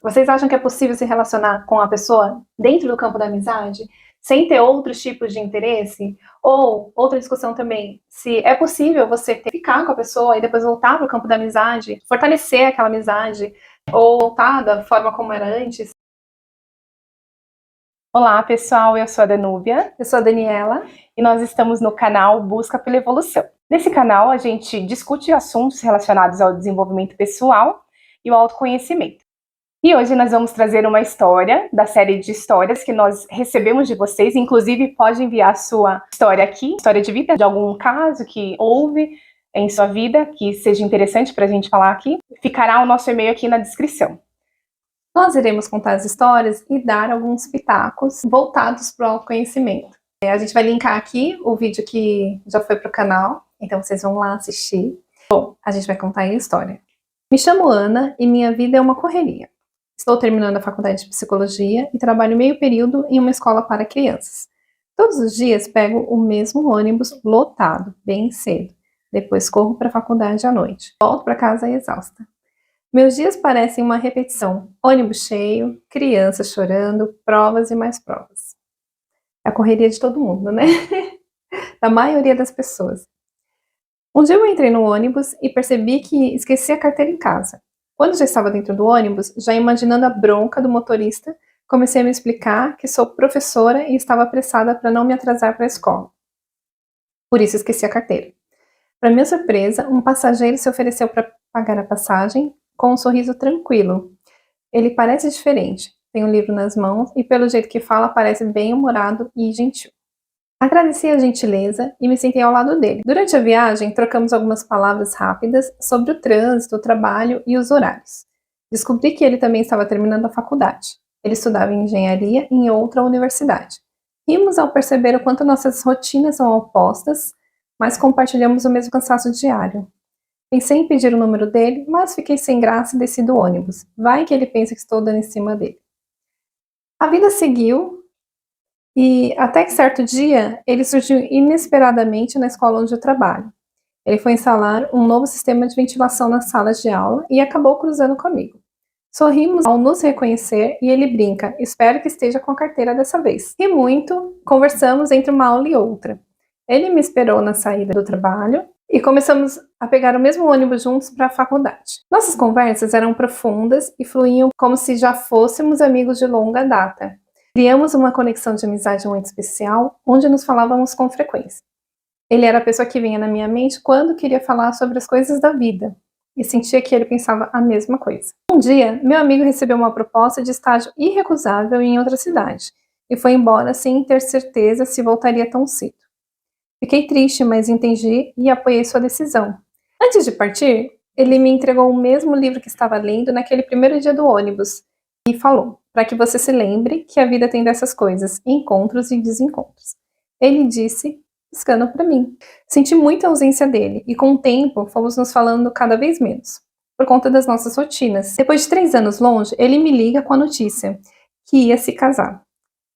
Vocês acham que é possível se relacionar com a pessoa dentro do campo da amizade, sem ter outros tipos de interesse? Ou, outra discussão também, se é possível você ficar com a pessoa e depois voltar para o campo da amizade, fortalecer aquela amizade, ou voltar da forma como era antes? Olá pessoal, eu sou a Danúbia. Eu sou a Daniela. E nós estamos no canal Busca pela Evolução. Nesse canal a gente discute assuntos relacionados ao desenvolvimento pessoal e ao autoconhecimento. E hoje nós vamos trazer uma história da série de histórias que nós recebemos de vocês. Inclusive pode enviar a sua história aqui, história de vida, de algum caso que houve em sua vida, que seja interessante para a gente falar aqui. Ficará o nosso e-mail aqui na descrição. Nós iremos contar as histórias e dar alguns pitacos voltados para o autoconhecimento. A gente vai linkar aqui o vídeo que já foi para o canal, então vocês vão lá assistir. Bom, a gente vai contar aí a história. Me chamo Ana e minha vida é uma correria. Estou terminando a faculdade de psicologia e trabalho meio período em uma escola para crianças. Todos os dias pego o mesmo ônibus lotado, bem cedo. Depois corro para a faculdade à noite. Volto para casa exausta. Meus dias parecem uma repetição. Ônibus cheio, crianças chorando, provas e mais provas. É a correria de todo mundo, né? Da maioria das pessoas. Um dia eu entrei no ônibus e percebi que esqueci a carteira em casa. Quando já estava dentro do ônibus, já imaginando a bronca do motorista, comecei a me explicar que sou professora e estava apressada para não me atrasar para a escola. Por isso esqueci a carteira. Para minha surpresa, um passageiro se ofereceu para pagar a passagem com um sorriso tranquilo. Ele parece diferente, tem um livro nas mãos e pelo jeito que fala parece bem-humorado e gentil. Agradeci a gentileza e me sentei ao lado dele. Durante a viagem, trocamos algumas palavras rápidas sobre o trânsito, o trabalho e os horários. Descobri que ele também estava terminando a faculdade. Ele estudava engenharia em outra universidade. Rimos ao perceber o quanto nossas rotinas são opostas, mas compartilhamos o mesmo cansaço diário. Pensei em pedir o número dele, mas fiquei sem graça e desci do ônibus. Vai que ele pensa que estou dando em cima dele. A vida seguiu. E até que certo dia, ele surgiu inesperadamente na escola onde eu trabalho. Ele foi instalar um novo sistema de ventilação nas salas de aula e acabou cruzando comigo. Sorrimos ao nos reconhecer e ele brinca, espero que esteja com a carteira dessa vez. Ri muito, conversamos entre uma aula e outra. Ele me esperou na saída do trabalho e começamos a pegar o mesmo ônibus juntos para a faculdade. Nossas conversas eram profundas e fluíam como se já fôssemos amigos de longa data. Criamos uma conexão de amizade muito especial, onde nos falávamos com frequência. Ele era a pessoa que vinha na minha mente quando queria falar sobre as coisas da vida, e sentia que ele pensava a mesma coisa. Um dia, meu amigo recebeu uma proposta de estágio irrecusável em outra cidade, e foi embora sem ter certeza se voltaria tão cedo. Fiquei triste, mas entendi e apoiei sua decisão. Antes de partir, ele me entregou o mesmo livro que estava lendo naquele primeiro dia do ônibus, e falou, para que você se lembre que a vida tem dessas coisas, encontros e desencontros. Ele disse, piscando para mim. Senti muita ausência dele, e com o tempo fomos nos falando cada vez menos, por conta das nossas rotinas. Depois de 3 anos longe, ele me liga com a notícia que ia se casar.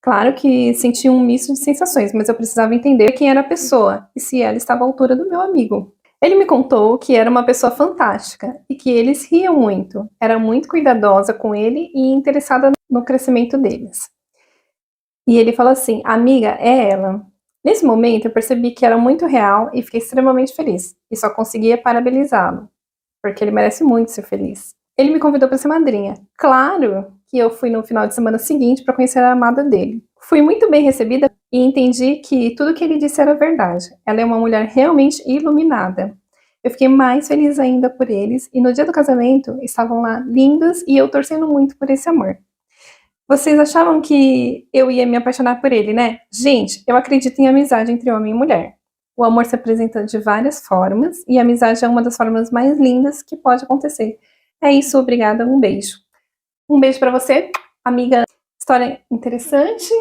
Claro que senti um misto de sensações, mas eu precisava entender quem era a pessoa, e se ela estava à altura do meu amigo. Ele me contou que era uma pessoa fantástica e que eles riam muito. Era muito cuidadosa com ele e interessada no crescimento deles. E ele falou assim, amiga, é ela. Nesse momento eu percebi que era muito real e fiquei extremamente feliz. E só conseguia parabenizá-lo, porque ele merece muito ser feliz. Ele me convidou para ser madrinha. Claro que eu fui no final de semana seguinte para conhecer a amada dele. Fui muito bem recebida e entendi que tudo que ele disse era verdade. Ela é uma mulher realmente iluminada. Eu fiquei mais feliz ainda por eles e no dia do casamento estavam lá lindos e eu torcendo muito por esse amor. Vocês achavam que eu ia me apaixonar por ele, né? Gente, eu acredito em amizade entre homem e mulher. O amor se apresenta de várias formas e a amizade é uma das formas mais lindas que pode acontecer. É isso, obrigada, um beijo. Um beijo pra você, amiga. História interessante.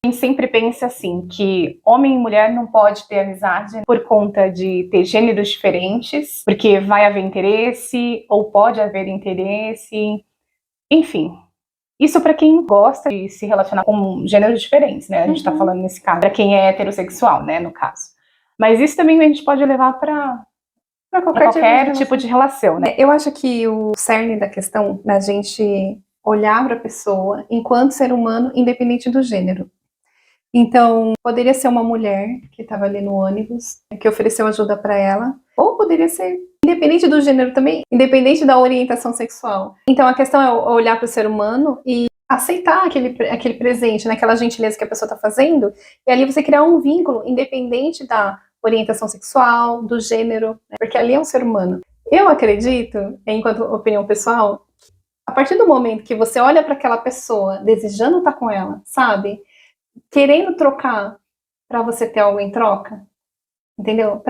A gente sempre pensa assim, que homem e mulher não pode ter amizade por conta de ter gêneros diferentes, porque vai haver interesse, ou pode haver interesse, enfim. Isso para quem gosta de se relacionar com gêneros diferentes, né? A gente tá falando nesse caso, para quem é heterossexual, né, no caso. Mas isso também a gente pode levar para Para qualquer tipo de relação, né? Eu acho que o cerne da questão da gente olhar para a pessoa enquanto ser humano, independente do gênero. Então, poderia ser uma mulher que estava ali no ônibus, que ofereceu ajuda para ela, ou poderia ser independente do gênero também, independente da orientação sexual. Então, a questão é olhar para o ser humano e aceitar aquele presente, né, aquela gentileza que a pessoa está fazendo, e ali você criar um vínculo independente da orientação sexual, do gênero, né, porque ali é um ser humano. Eu acredito, enquanto opinião pessoal, a partir do momento que você olha para aquela pessoa desejando estar com ela, sabe? Querendo trocar para você ter algo em troca, entendeu?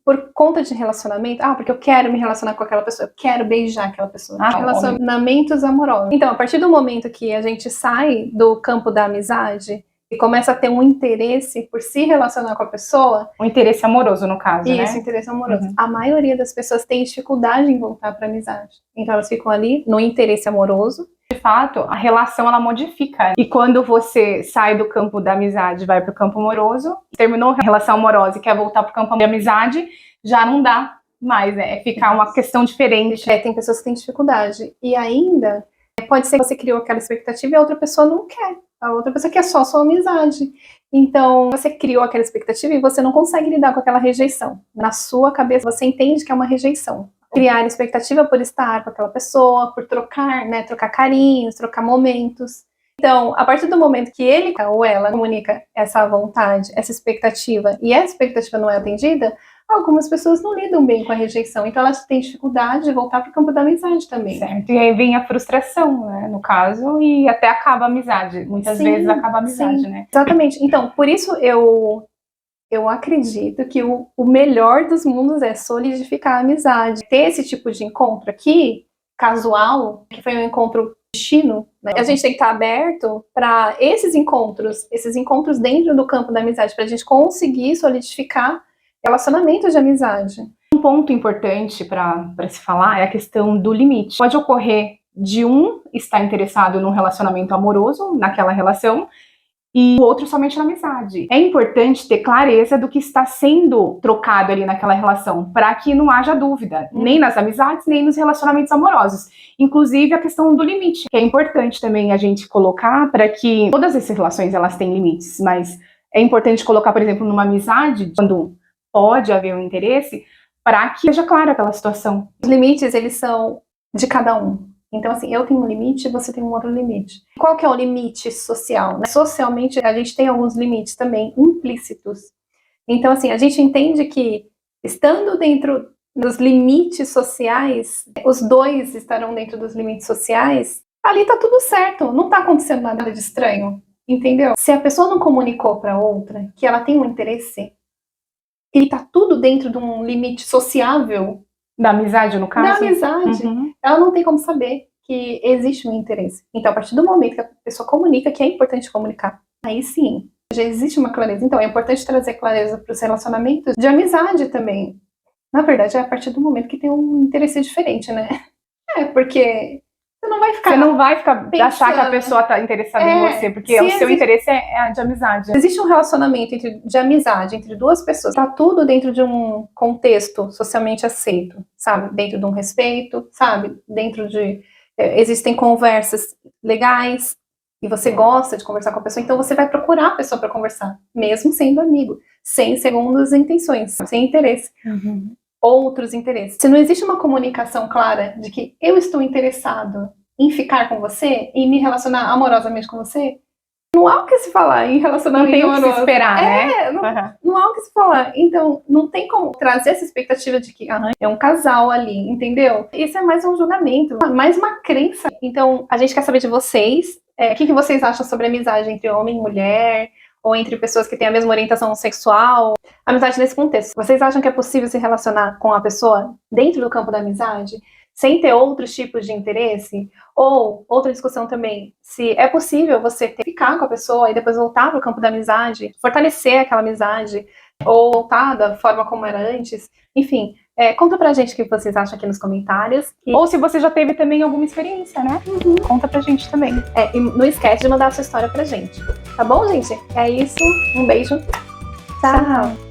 Por conta de relacionamento, porque eu quero me relacionar com aquela pessoa, eu quero beijar aquela pessoa. Relacionamentos amorosos. Então, a partir do momento que a gente sai do campo da amizade e começa a ter um interesse por se relacionar com a pessoa... Um interesse amoroso, no caso, né? Isso, interesse amoroso. A maioria das pessoas tem dificuldade em voltar para a amizade. Então, elas ficam ali no interesse amoroso. De fato, a relação, ela modifica. E quando você sai do campo da amizade e vai para o campo amoroso, terminou a relação amorosa e quer voltar para o campo de amizade, já não dá mais, né? Ficar uma questão diferente. Tem pessoas que têm dificuldade. E ainda, pode ser que você criou aquela expectativa e a outra pessoa não quer. A outra pessoa quer só sua amizade. Então, você criou aquela expectativa e você não consegue lidar com aquela rejeição. Na sua cabeça, você entende que é uma rejeição. Criar expectativa por estar com aquela pessoa, por trocar, né? Trocar carinhos, trocar momentos. Então, a partir do momento que ele ou ela comunica essa vontade, essa expectativa, e essa expectativa não é atendida, algumas pessoas não lidam bem com a rejeição. Então, elas têm dificuldade de voltar para o campo da amizade também. Certo. E aí vem a frustração, né? No caso, e até acaba a amizade. Muitas vezes acaba a amizade, né? Exatamente. Então, por isso eu acredito que o melhor dos mundos é solidificar a amizade. Ter esse tipo de encontro aqui, casual, que foi um encontro destino, né? A gente tem que estar aberto para esses encontros dentro do campo da amizade, para a gente conseguir solidificar relacionamentos de amizade. Um ponto importante para se falar é a questão do limite. Pode ocorrer de um estar interessado num relacionamento amoroso, naquela relação, e o outro somente na amizade. É importante ter clareza do que está sendo trocado ali naquela relação, para que não haja dúvida, nem nas amizades, nem nos relacionamentos amorosos. Inclusive a questão do limite, que é importante também a gente colocar, para que todas essas relações elas têm limites, mas é importante colocar, por exemplo, numa amizade, quando pode haver um interesse, para que seja clara aquela situação. Os limites, eles são de cada um. Então, assim, eu tenho um limite e você tem um outro limite. Qual que é o limite social, né? Socialmente, a gente tem alguns limites também implícitos. Então, assim, a gente entende que, estando dentro dos limites sociais, os dois estarão dentro dos limites sociais, ali tá tudo certo, não tá acontecendo nada de estranho, entendeu? Se a pessoa não comunicou para outra que ela tem um interesse, e tá tudo dentro de um limite sociável, da amizade, no caso? Da amizade. Ela não tem como saber que existe um interesse. Então, a partir do momento que a pessoa comunica, que é importante comunicar, aí sim, já existe uma clareza. Então, é importante trazer clareza para os relacionamentos de amizade também. Na verdade, é a partir do momento que tem um interesse diferente, né? Porque você não vai ficar pensando, achar que a pessoa está interessada em você, porque o seu interesse é de amizade. Existe um relacionamento de amizade entre duas pessoas, tá tudo dentro de um contexto socialmente aceito, sabe? Dentro de um respeito, sabe? Dentro de... existem conversas legais, e você gosta de conversar com a pessoa, então você vai procurar a pessoa para conversar, mesmo sendo amigo, sem segundas intenções, sem interesse. Outros interesses. Se não existe uma comunicação clara de que eu estou interessado em ficar com você, em me relacionar amorosamente com você, não há o que se falar em relacionamento amoroso. Não tem o que se esperar, né? Não há o que se falar. Então, não tem como trazer essa expectativa de que é um casal ali, entendeu? Isso é mais um julgamento, mais uma crença. Então, a gente quer saber de vocês, o que vocês acham sobre amizade entre homem e mulher, ou entre pessoas que têm a mesma orientação sexual, amizade nesse contexto. Vocês acham que é possível se relacionar com a pessoa dentro do campo da amizade, sem ter outros tipos de interesse? Ou, outra discussão também, se é possível você ficar com a pessoa e depois voltar para o campo da amizade, fortalecer aquela amizade, ou voltar da forma como era antes. Enfim, conta pra gente o que vocês acham aqui nos comentários. Ou se você já teve também alguma experiência, né? Conta pra gente também. E não esquece de mandar a sua história pra gente. Tá bom, gente? É isso. Um beijo. Tchau.